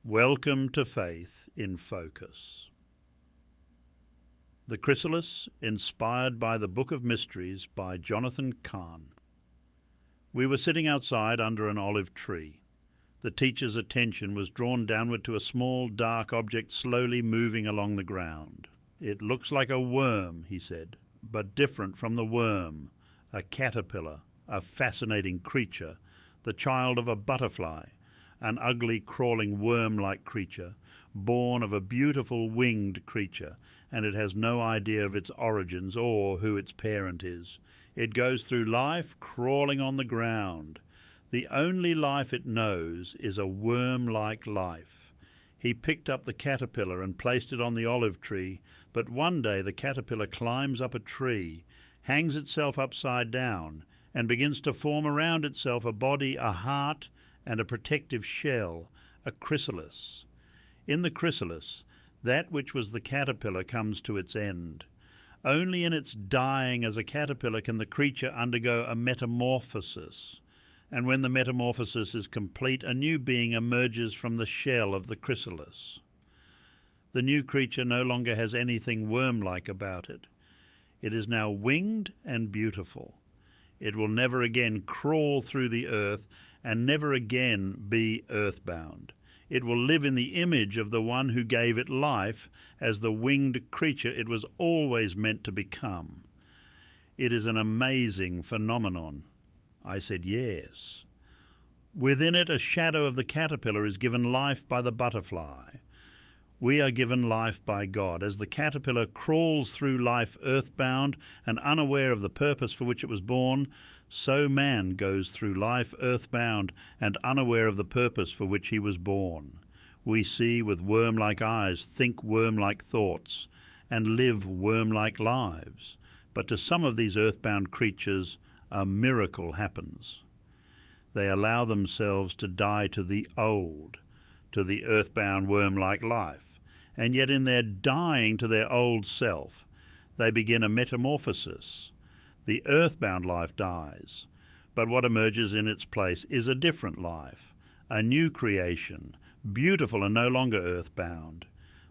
Welcome to Faith in Focus. The Chrysalis, inspired by the Book of Mysteries by Jonathan Cahn. We were sitting outside under an olive tree. The teacher's attention was drawn downward to a small, dark object slowly moving along the ground. "It looks like a worm," he said, "but different from the worm, a caterpillar, a fascinating creature, the child of a butterfly, an ugly, crawling, worm-like creature, born of a beautiful winged creature, and it has no idea of its origins or who its parent is. It goes through life crawling on the ground. The only life it knows is a worm-like life." He picked up the caterpillar and placed it on the olive tree, but one day the caterpillar climbs up a tree, hangs itself upside down, and begins to form around itself a body, a heart, and a protective shell, a chrysalis. In the chrysalis, that which was the caterpillar comes to its end. Only in its dying as a caterpillar can the creature undergo a metamorphosis, and when the metamorphosis is complete, a new being emerges from the shell of the chrysalis. The new creature no longer has anything worm-like about it. It is now winged and beautiful. It will never again crawl through the earth and never again be earthbound. It will live in the image of the one who gave it life as the winged creature it was always meant to become. It is an amazing phenomenon. I said yes. Within it, a shadow of the caterpillar is given life by the butterfly. We are given life by God. As the caterpillar crawls through life earthbound and unaware of the purpose for which it was born, so man goes through life earthbound and unaware of the purpose for which he was born. We see with worm-like eyes, think worm-like thoughts, and live worm-like lives. But to some of these earthbound creatures, a miracle happens. They allow themselves to die to the old, to the earthbound worm-like life, and yet in their dying to their old self, they begin a metamorphosis. The earthbound life dies, but what emerges in its place is a different life, a new creation, beautiful and no longer earthbound,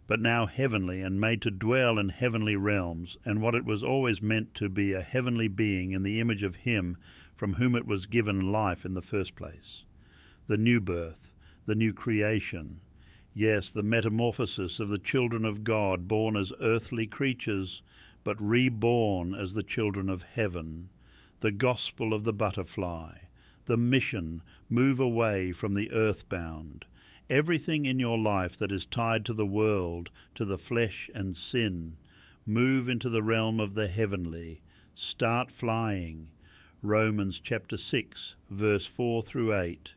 but now heavenly and made to dwell in heavenly realms, and what it was always meant to be, a heavenly being in the image of Him from whom it was given life in the first place. The new birth, the new creation, yes, the metamorphosis of the children of God, born as earthly creatures, but reborn as the children of heaven, the gospel of the butterfly, the mission, move away from the earthbound. Everything in your life that is tied to the world, to the flesh and sin, move into the realm of the heavenly. Start flying. Romans chapter 6, verse 4 through 8.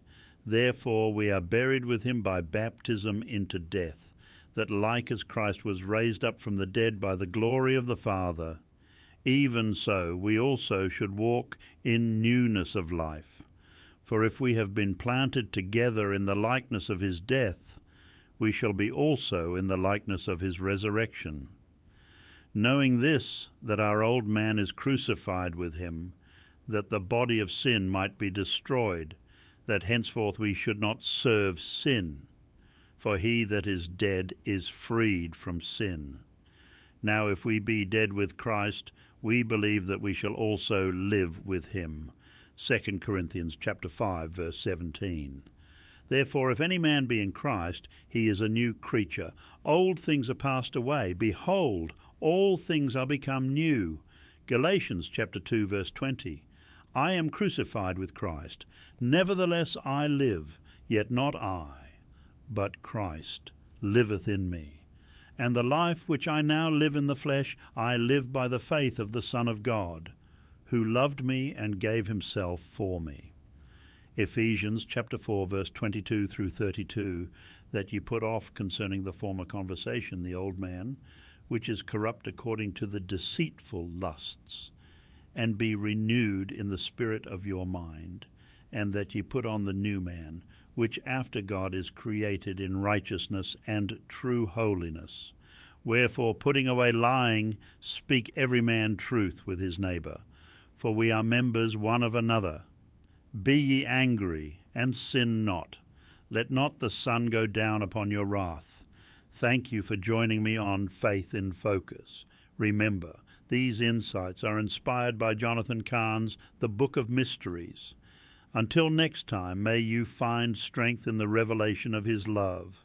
Therefore we are buried with him by baptism into death, that like as Christ was raised up from the dead by the glory of the Father, even so we also should walk in newness of life. For if we have been planted together in the likeness of his death, we shall be also in the likeness of his resurrection. Knowing this, that our old man is crucified with him, that the body of sin might be destroyed, that henceforth we should not serve sin. For he that is dead is freed from sin. Now if we be dead with Christ, we believe that we shall also live with him. 2 Corinthians chapter 5, verse 17. Therefore, if any man be in Christ, he is a new creature. Old things are passed away. Behold, all things are become new. Galatians chapter 2, verse 20. I am crucified with Christ. Nevertheless I live, yet not I, but Christ liveth in me. And the life which I now live in the flesh, I live by the faith of the Son of God, who loved me and gave himself for me. Ephesians chapter 4, verse 22 through 32, that ye put off concerning the former conversation the old man, which is corrupt according to the deceitful lusts, and be renewed in the spirit of your mind, and that ye put on the new man, which after God is created in righteousness and true holiness. Wherefore, putting away lying, speak every man truth with his neighbour, for we are members one of another. Be ye angry, and sin not. Let not the sun go down upon your wrath. Thank you for joining me on Faith in Focus. Remember, these insights are inspired by Jonathan Cahn's The Book of Mysteries. Until next time, may you find strength in the revelation of his love.